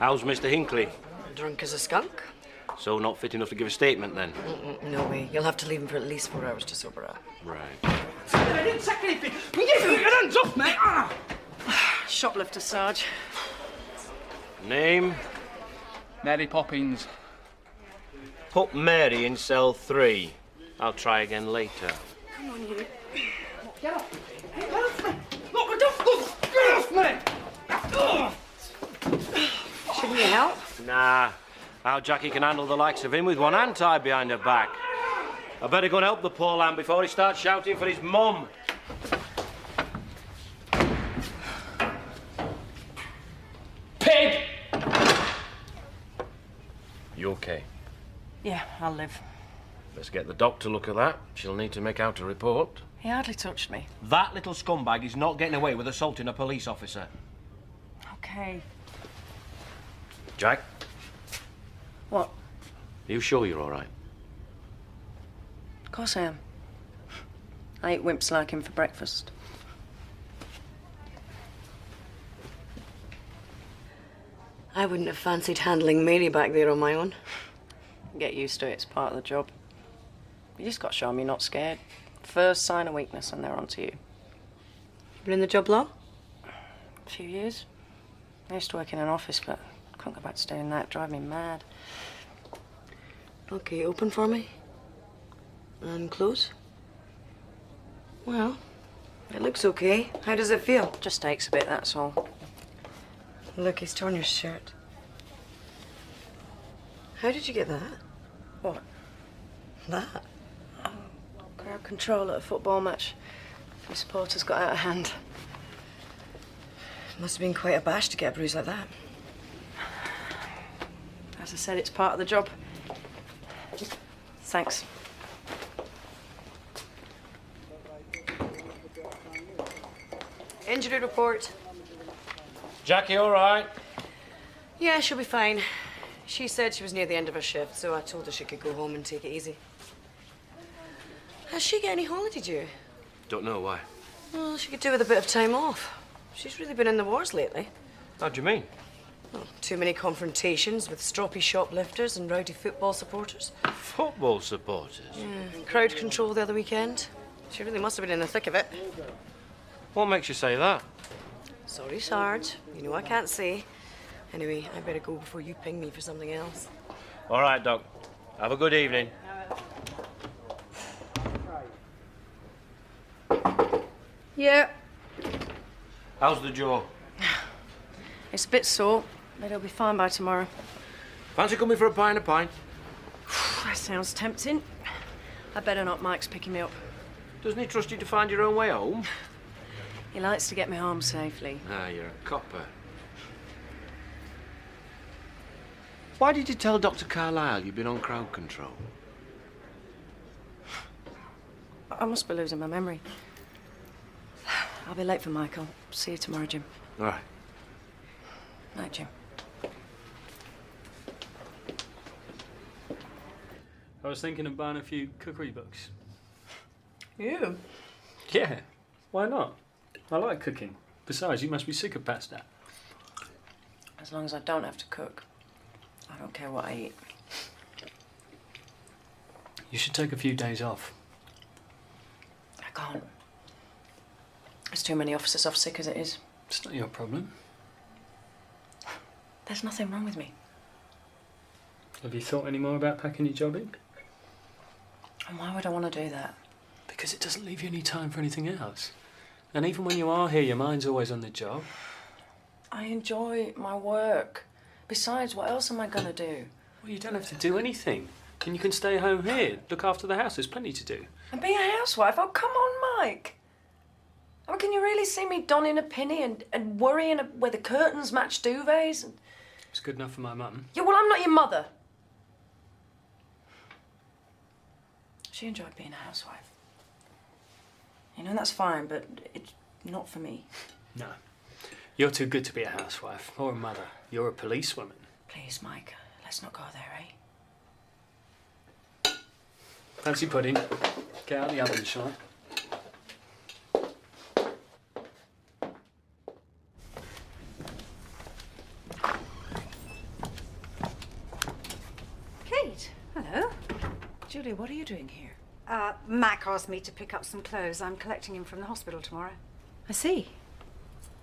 How's Mr. Hinckley? Drunk as a skunk? So not fit enough to give a statement, then? No way. You'll have to leave him for at least 4 hours to sober up. Right. I didn't take anything. Get your hands off me! Shoplifter, Sarge. Name? Mary Poppins. Put Mary in cell 3. I'll try again later. Come on, you. Get off! Get off me! Look, get off me! Shouldn't you help? Nah. How Jackie can handle the likes of him with one hand tied behind her back. I better go and help the poor lamb before he starts shouting for his mum. Pig! You okay? Yeah, I'll live. Let's get the doctor to look at that. She'll need to make out a report. He hardly touched me. That little scumbag is not getting away with assaulting a police officer. Okay. Jack, What? are you sure you're all right? Of course I am. I eat wimps like him for breakfast. I wouldn't have fancied handling Mary back there on my own. Get used to it, it's part of the job. You just got to show 'em you're not scared. First sign of weakness and they're onto you. Been in the job long? A few years. I used to work in an office, but couldn't go back to doing that. Drive me mad. Okay, open for me. And close. Well, it looks okay. How does it feel? Just aches a bit, that's all. Look, he's torn your shirt. How did you get that? What? That? Crowd control at a football match. The supporters got out of hand. Must have been quite a bash to get a bruise like that. As I said, it's part of the job. Thanks. Injury report. Jackie, all right? Yeah, she'll be fine. She said she was near the end of her shift, so I told her she could go home and take it easy. Has she got any holiday due? Don't know why. Well, she could do with a bit of time off. She's really been in the wars lately. How do you mean? Well, too many confrontations with stroppy shoplifters and rowdy football supporters. Football supporters? Yeah, crowd control the other weekend. She really must have been in the thick of it. What makes you say that? Sorry, Sarge. You know I can't say. Anyway, I better go before you ping me for something else. All right, Doc. Have a good evening. Yeah. How's the jaw? It's a bit sore, but it'll be fine by tomorrow. Fancy coming for a pint of pint? That sounds tempting. I better not. Mike's picking me up. Doesn't he trust you to find your own way home? He likes to get me home safely. Ah, you're a copper. Why did you tell Dr. Carlyle you've been on crowd control? I must be losing my memory. I'll be late for Michael. See you tomorrow, Jim. All right. Night, Jim. I was thinking of buying a few cookery books. You? Yeah, why not? I like cooking. Besides, you must be sick of pasta. As long as I don't have to cook. I don't care what I eat. You should take a few days off. I can't. There's too many officers off sick as it is. It's not your problem. There's nothing wrong with me. Have you thought any more about packing your job in? And why would I want to do that? Because it doesn't leave you any time for anything else. And even when you are here, your mind's always on the job. I enjoy my work. Besides, what else am I going to do? Well, you don't have to do anything. And you can stay home here, look after the house. There's plenty to do. And be a housewife? Oh, come on, Mike. I mean, can you really see me donning a pinny and worrying where the curtains match duvets? And... It's good enough for my mum. Yeah, well, I'm not your mother. She enjoyed being a housewife. You know, that's fine, but it's not for me. No. You're too good to be a housewife or a mother. You're a policewoman. Please, Mike, let's not go there, eh? Fancy pudding? Get out the oven, shall I? Julia, what are you doing here? Mac asked me to pick up some clothes. I'm collecting him from the hospital tomorrow. I see.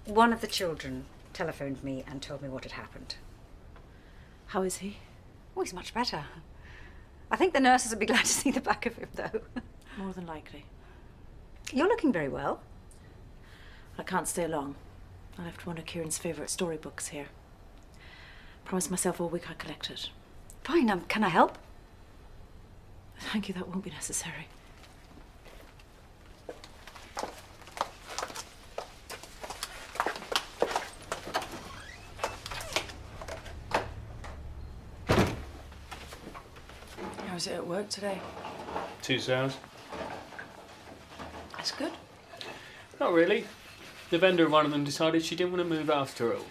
One of the children telephoned me and told me what had happened. How is he? Oh, he's much better. I think the nurses would be glad to see the back of him, though. More than likely. You're looking very well. I can't stay long. I left one of Kieran's favourite storybooks here. Promised myself all week I'd collect it. Fine, can I help? Thank you, that won't be necessary. How was it at work today? 2 hours. That's good. Not really. The vendor of one of them decided she didn't want to move after all.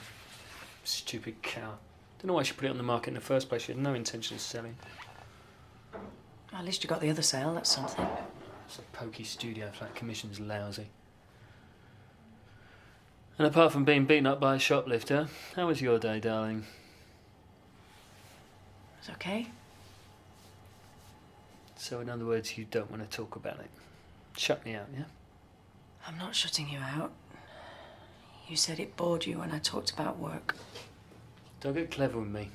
Stupid cow. Don't know why she put it on the market in the first place. She had no intention of selling. At least you got the other sale, that's something. It's a pokey studio flat. Commission's lousy. And apart from being beaten up by a shoplifter, how was your day, darling? It's okay. So in other words, you don't want to talk about it. Shut me out, yeah? I'm not shutting you out. You said it bored you when I talked about work. Don't get clever with me.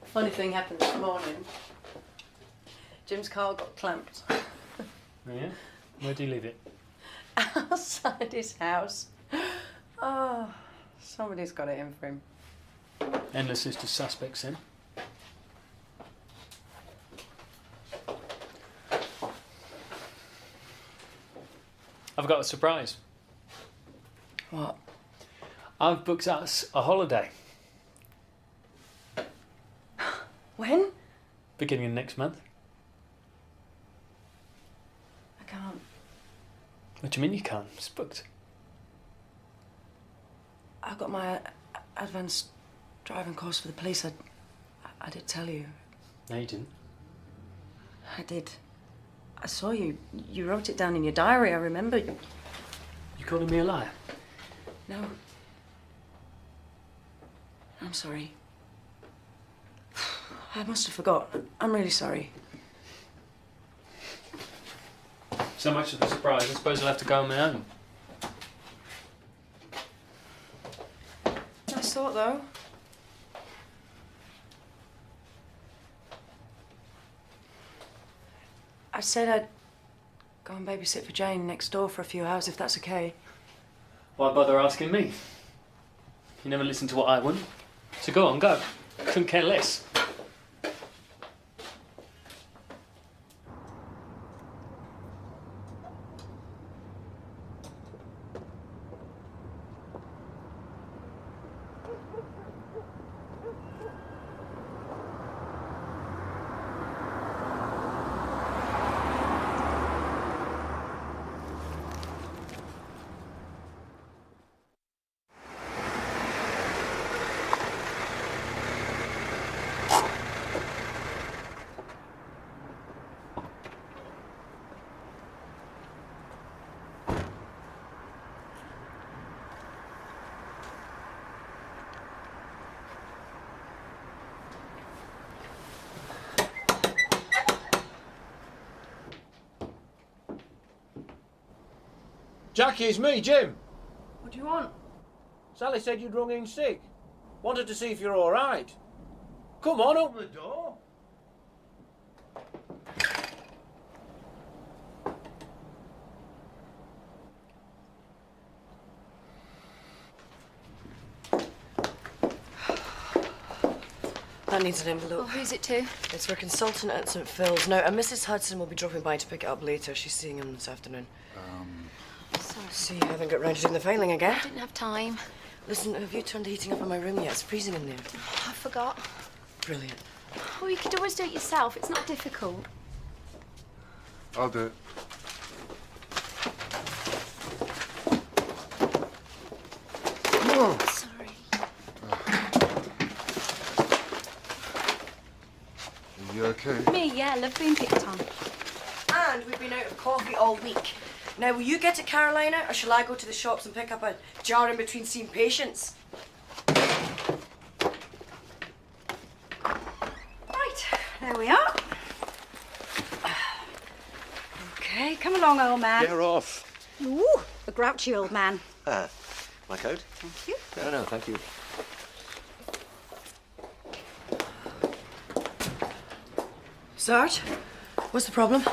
Funny thing happened this morning. Jim's car got clamped Oh, yeah? Where do you leave it? outside his house. Oh, somebody's got it in for him. Endless list of suspects, then. I've got a surprise. What? I've booked us a holiday. When? Beginning of next month. I can't. What do you mean you can't? It's booked. I got my advanced driving course for the police. I did tell you. No, you didn't. I did. I saw you. You wrote it down in your diary. I remember. You calling me a liar? No. I'm sorry. I must have forgotten. I'm really sorry. So much of the surprise. I suppose I'll have to go on my own. Nice thought, though. I said I'd go and babysit for Jane next door for a few hours, if that's okay. Why bother asking me? You never listen to what I want. So go on, go. Couldn't care less. Jackie, it's me, Jim. What do you want? Sally said you'd rung in sick. Wanted to see if you're all right. Come on, open the door. That needs an envelope. Oh, who's it to? It's for a consultant at St. Phil's. Now, Mrs. Hudson will be dropping by to pick it up later. She's seeing him this afternoon. Sorry, See, you haven't got round to doing the filing again. I didn't have time. Listen, have you turned the heating up in my room yet? It's freezing in there. I forgot. Brilliant. Well, you could always do it yourself. It's not difficult. I'll do it. Sorry. Are you okay? Me, yeah, love being picked on. And we've been out of coffee all week. Now, will you get to Carolina, or shall I go to the shops and pick up a jar in between seeing patients? Right, there we are. Okay, come along, old man. Get her off. Ooh, a grouchy old man. My coat? Thank you. No, thank you. Sarge, what's the problem?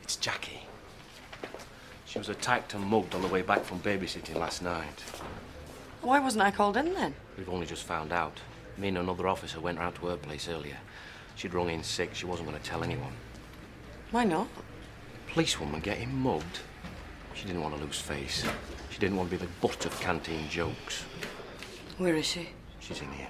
It's Jackie. She was attacked and mugged on the way back from babysitting last night. Why wasn't I called in then? We've only just found out. Me and another officer went round to her place earlier. She'd rung in sick. She wasn't going to tell anyone. Why not? Policewoman getting mugged. She didn't want to lose face. She didn't want to be the butt of canteen jokes. Where is she? She's in here.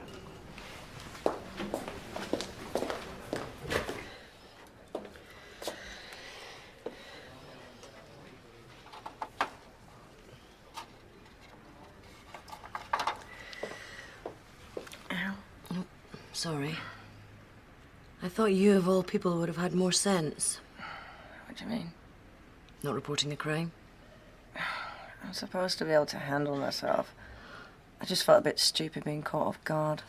Sorry. I thought you, of all people, would have had more sense. What do you mean? Not reporting a crime. I'm supposed to be able to handle myself. I just felt a bit stupid being caught off guard.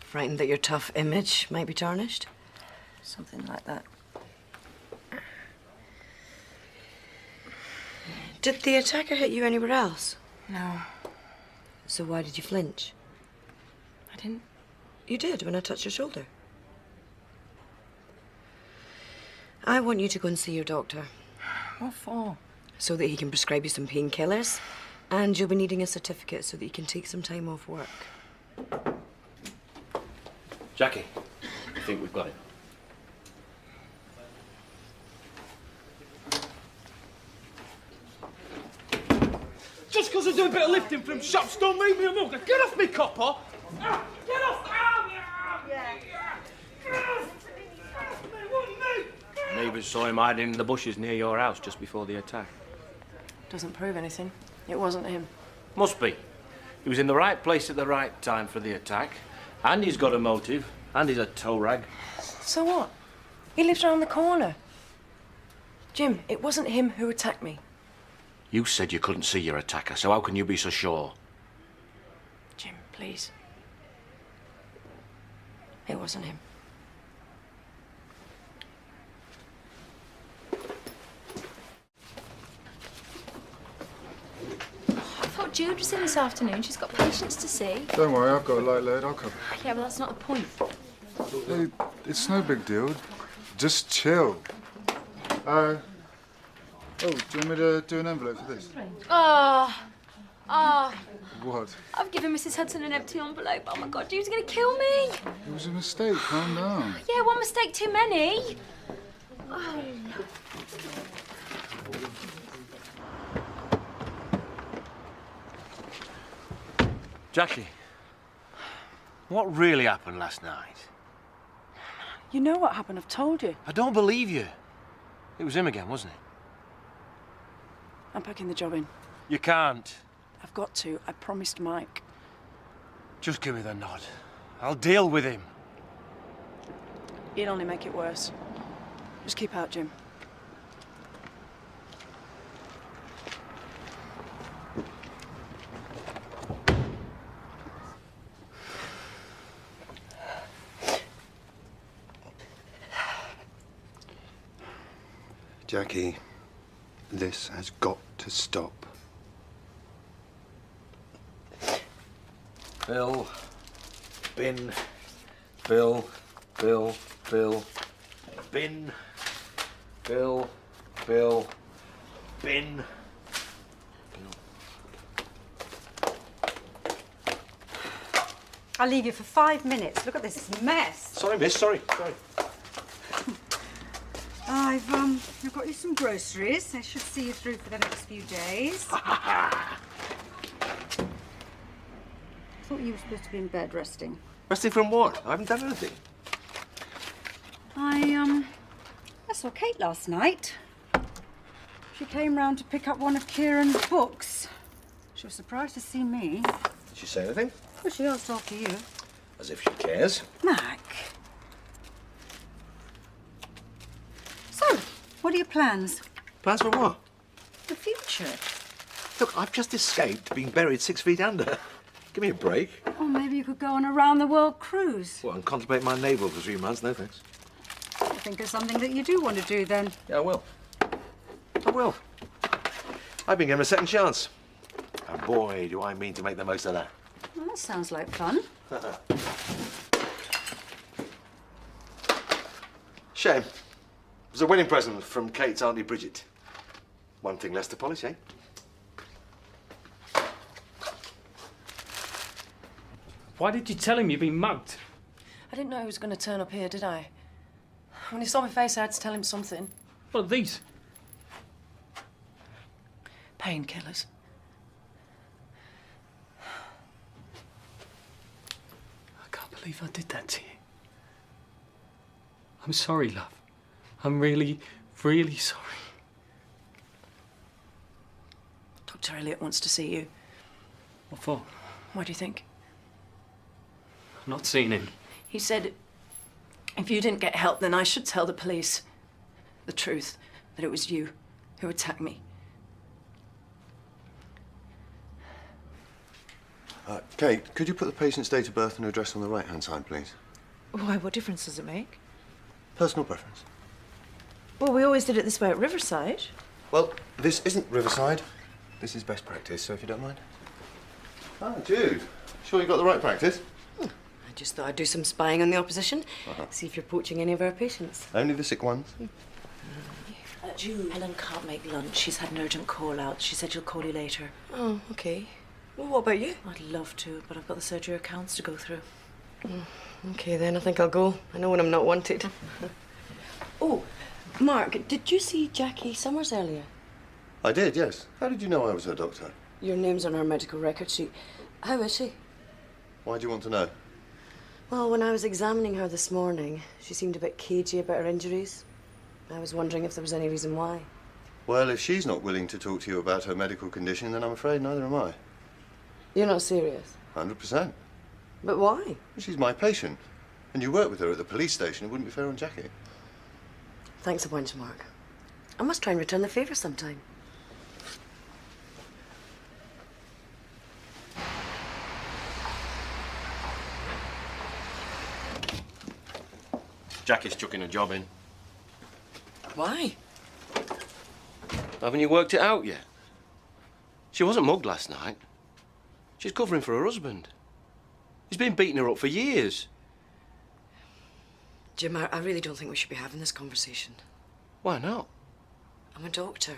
Frightened that your tough image might be tarnished? Something like that. Did the attacker hit you anywhere else? No, So why did you flinch? I didn't. You did when I touched your shoulder. I want you to go and see your doctor What for? so that he can prescribe you some painkillers, and you'll be needing a certificate so that you can take some time off work. Jackie, I think we've got it. Just because I do a bit of lifting from shops don't make me a mugger. Get off me, copper! Get off! Neighbours saw him hiding in the bushes near your house just before the attack. Doesn't prove anything. It wasn't him. Must be. He was in the right place at the right time for the attack. And he's got a motive. And he's a tow rag. So what? He lives around the corner. Jim, it wasn't him who attacked me. You said you couldn't see your attacker, so how can you be so sure? Jim, please. It wasn't him. I thought Jude was in this afternoon. She's got patients to see. Don't worry, I've got a light load. I'll cover. Yeah, but that's not the point. Hey, it's no big deal. Just chill. Oh, do you want me to do an envelope for this? What? I've given Mrs. Hudson an empty envelope. Oh my God, Jude's gonna kill me. It was a mistake. Calm down. Yeah, one mistake too many. Jackie, what really happened last night? You know what happened, I've told you. I don't believe you. It was him again, wasn't it? I'm packing the job in. You can't. I've got to. I promised Mike. Just give me the nod. I'll deal with him. It'd only make it worse. Just keep out, Jim. Jackie, this has got to stop. Bill, bin, Bill, Bill, Bill, bin, Bill, Bill, bin. I'll leave you for 5 minutes. Look at this mess. Sorry, miss, sorry. I've got you some groceries. I should see you through for the next few days. I thought you were supposed to be in bed resting. Resting from what? I haven't done anything. I saw Kate last night. She came round to pick up one of Kieran's books. She was surprised to see me. Did she say anything? Well, she asked after you. As if she cares. Mac. So, what are your plans? Plans for what? The future. Look, I've just escaped being buried 6 feet under. Give me a break. Or maybe you could go on a round-the-world cruise. Well, and contemplate my navel for 3 months. No thanks. I think of something that you do want to do then. Yeah, I will. I will. I've been given a second chance. And boy, do I mean to make the most of that. Well, that sounds like fun. Shame. It was a wedding present from Kate's Auntie Bridget. One thing less to polish, eh? Why did you tell him you'd been mugged? I didn't know he was going to turn up here, did I? When he saw my face, I had to tell him something. What are these? Painkillers. I can't believe I did that to you. I'm sorry, love. I'm really, really sorry. Dr. Elliot wants to see you. What for? Why do you think? I've not seen him. He said if you didn't get help, then I should tell the police the truth, that it was you who attacked me. Kate, could you put the patient's date of birth and address on the right-hand side, please? Why, what difference does it make? Personal preference. Well, we always did it this way at Riverside. Well, this isn't Riverside. This is best practice, so if you don't mind. Ah, Jude. Sure you got the right practice? I just thought I'd do some spying on the opposition, see if you're poaching any of our patients. Only the sick ones. Jude. Helen can't make lunch. She's had an urgent call out. She said she'll call you later. Oh, okay. Well, what about you? I'd love to, but I've got the surgery accounts to go through. Okay, then I think I'll go. I know when I'm not wanted. Oh, Mark, did you see Jackie Summers earlier? I did, yes. How did you know I was her doctor? Your name's on her medical record sheet. How is she? Why do you want to know? Well, when I was examining her this morning, she seemed a bit cagey about her injuries. I was wondering if there was any reason why. Well, if she's not willing to talk to you about her medical condition, then I'm afraid neither am I. You're not serious? 100%. But why? She's my patient. And you work with her at the police station. It wouldn't be fair on Jackie. Thanks a bunch, Mark. I must try and return the favour sometime. Jackie's chucking a job in. Why? Haven't you worked it out yet? She wasn't mugged last night. She's covering for her husband. He's been beating her up for years. Jim, I really don't think we should be having this conversation. Why not? I'm a doctor.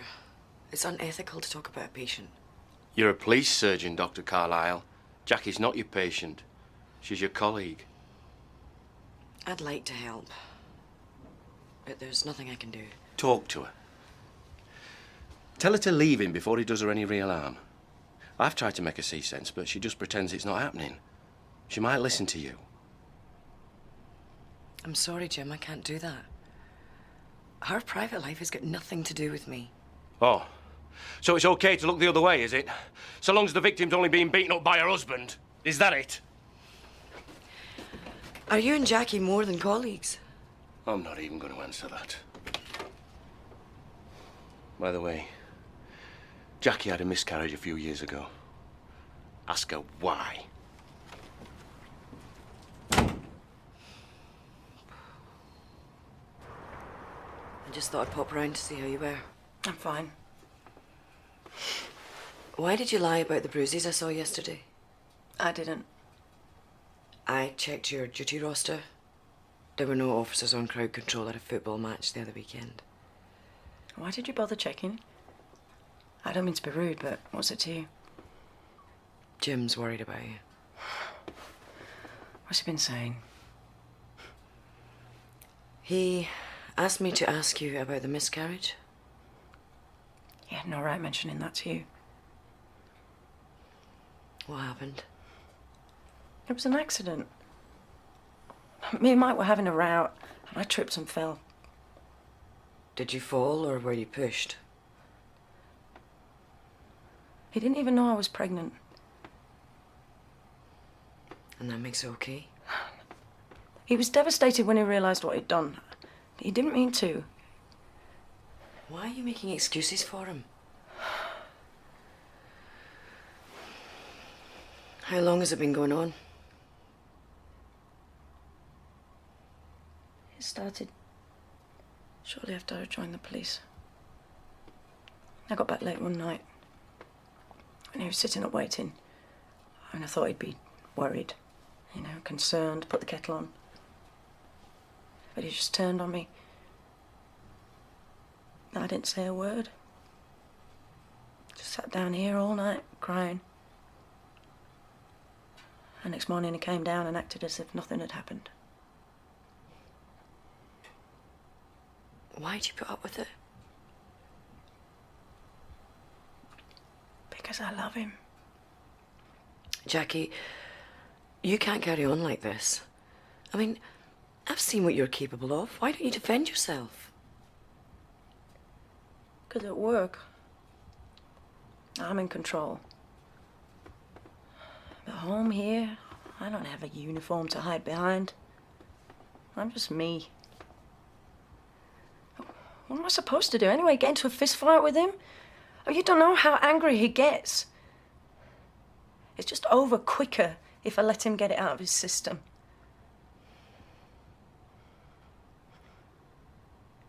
It's unethical to talk about a patient. You're a police surgeon, Dr. Carlyle. Jackie's not your patient. She's your colleague. I'd like to help, but there's nothing I can do. Talk to her. Tell her to leave him before he does her any real harm. I've tried to make her see sense, but she just pretends it's not happening. She might listen to you. I'm sorry, Jim, I can't do that. Her private life has got nothing to do with me. Oh, so it's okay to look the other way, is it? So long as the victim's only being beaten up by her husband. Is that it? Are you and Jackie more than colleagues? I'm not even going to answer that. By the way, Jackie had a miscarriage a few years ago. Ask her why. I just thought I'd pop round to see how you were. I'm fine. Why did you lie about the bruises I saw yesterday? I didn't. I checked your duty roster. There were no officers on crowd control at a football match the other weekend. Why did you bother checking? I don't mean to be rude, but what's it to you? Jim's worried about you. What's he been saying? He asked me to ask you about the miscarriage. He had no right mentioning that to you. What happened? It was an accident. Me and Mike were having a row, and I tripped and fell. Did you fall, or were you pushed? He didn't even know I was pregnant. And that makes it okay? He was devastated when he realised what he'd done. He didn't mean to. Why are you making excuses for him? How long has it been going on? It started shortly after I joined the police. I got back late one night, and he was sitting up waiting. And I thought he'd be worried, you know, concerned, put the kettle on. But he just turned on me. I didn't say a word. Just sat down here all night, crying. And next morning he came down and acted as if nothing had happened. Why'd you put up with it? Because I love him. Jackie, you can't carry on like this. I mean, I've seen what you're capable of. Why don't you defend yourself? Because at work, I'm in control. At home here, I don't have a uniform to hide behind. I'm just me. What am I supposed to do anyway? Get into a fist fight with him? Oh, you don't know how angry he gets. It's just over quicker if I let him get it out of his system.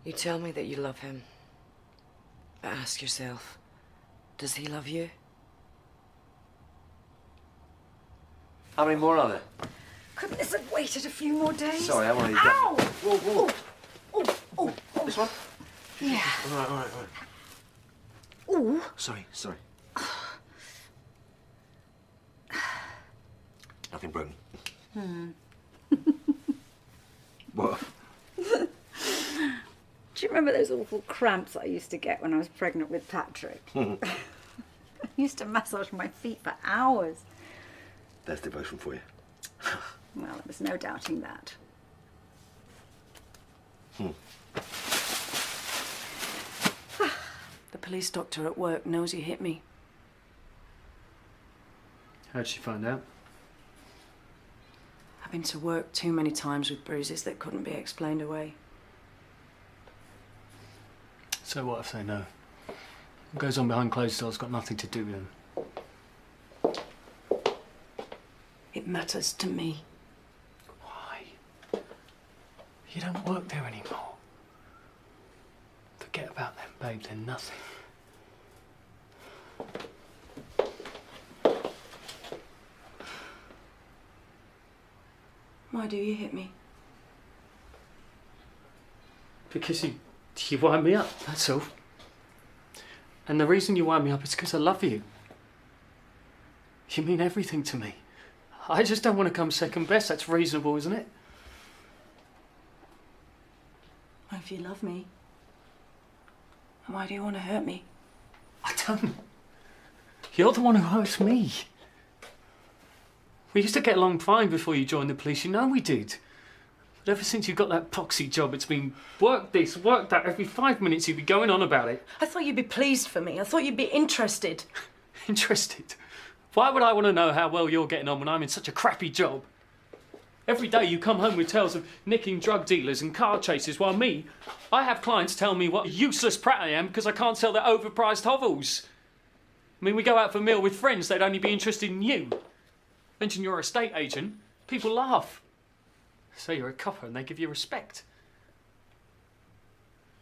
You tell me that you love him. But ask yourself, does he love you? How many more are there? Couldn't this have waited a few more days? Sorry, I want to... Ow! Whoa, whoa. Oh. This one? Yeah. All right. Ooh. Sorry. Nothing broken. What? Do you remember those awful cramps I used to get when I was pregnant with Patrick? I used to massage my feet for hours. There's devotion for you. Well, there was no doubting that. The police doctor at work knows you hit me. How'd she find out? I've been to work too many times with bruises that couldn't be explained away. So what if they know? What goes on behind closed doors got nothing to do with them. It matters to me. Why? You don't work there anymore. Forget about them, babe, they're nothing. Why do you hit me? Because you wind me up, that's all. And the reason you wind me up is because I love you. You mean everything to me. I just don't want to come second best, that's reasonable, isn't it? Well, if you love me, why do you want to hurt me? I don't. You're the one who hurts me. We used to get along fine before you joined the police, you know we did. But ever since you got that proxy job, it's been work this, work that. Every 5 minutes you'd be going on about it. I thought you'd be pleased for me. I thought you'd be interested. Interested? Why would I want to know how well you're getting on when I'm in such a crappy job? Every day you come home with tales of nicking drug dealers and car chases, while me, I have clients tell me what a useless prat I am because I can't sell their overpriced hovels. I mean, we go out for a meal with friends, they'd only be interested in you. Mention you're a estate agent, people laugh. Say you're a copper and they give you respect.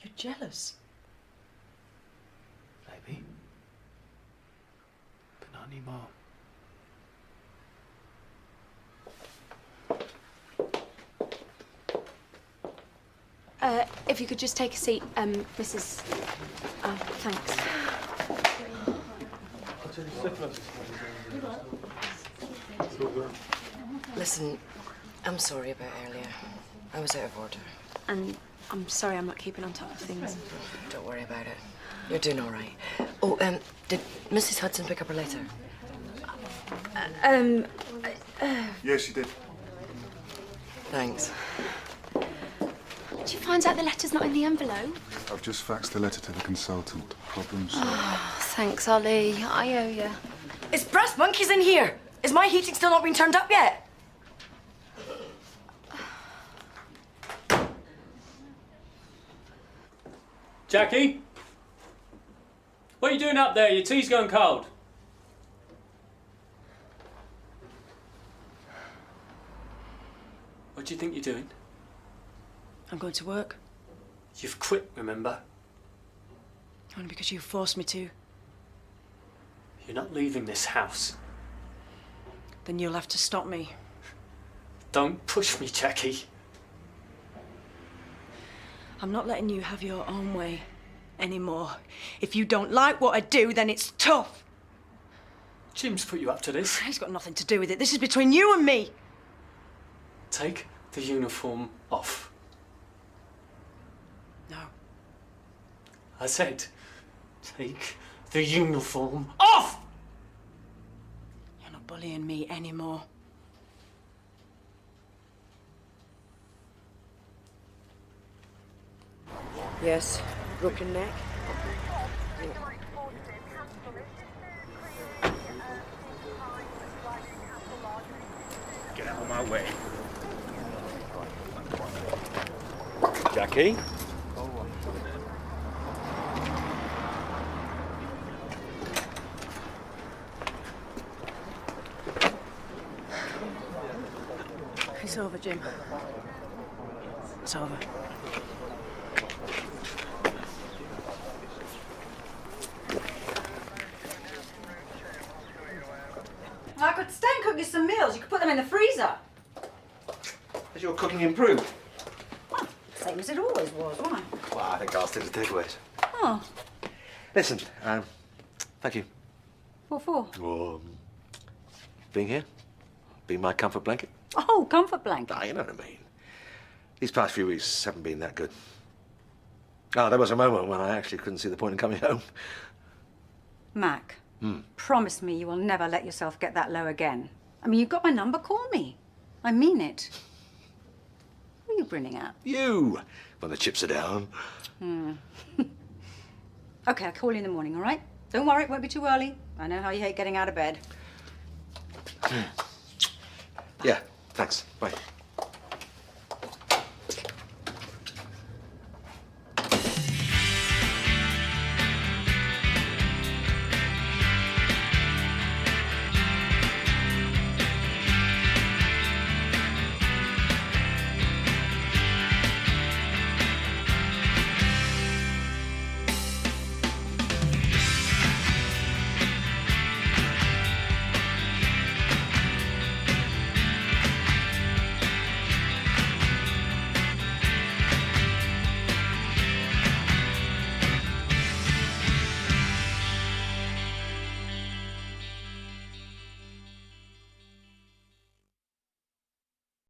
You're jealous. Maybe. But not anymore. If you could just take a seat, Mrs. Oh, thanks. Listen, I'm sorry about earlier. I was out of order. And I'm sorry I'm not keeping on top of things. Don't worry about it. You're doing all right. Oh, did Mrs. Hudson pick up her letter? Yes, she did. Thanks. Did you find out the letter's not in the envelope? I've just faxed the letter to the consultant. Problem solved. Oh, thanks, Ollie. I owe you. It's brass monkeys in here. Is my heating still not been turned up yet? Jackie? What are you doing up there? Your tea's gone cold. What do you think you're doing? I'm going to work. You've quit, remember? Only because you forced me to. You're not leaving this house. Then you'll have to stop me. Don't push me, Jackie. I'm not letting you have your own way anymore. If you don't like what I do, then it's tough. Jim's put you up to this. He's got nothing to do with it. This is between you and me. Take the uniform off. No. I said, take the uniform off! You're not bullying me anymore. Yes, broken neck. Get out of my way. Jackie? It's over, Jim. It's over. I could stay and cook you some meals. You could put them in the freezer. Has your cooking improved? Well, same as it always was, wasn't it? Well, I think I'll stick to takeaways. Oh, Listen, thank you. what for? Being here. Being my comfort blanket. Oh, comfort blanket. Ah, you know what I mean. These past few weeks haven't been that good. Oh, there was a moment when I actually couldn't see the point in coming home. Mac, promise me you will never let yourself get that low again. I mean, you've got my number, call me. I mean it. What are you grinning at? You! When the chips are down. Okay, I'll call you in the morning, all right? Don't worry, it won't be too early. I know how you hate getting out of bed. Yeah, thanks. Bye.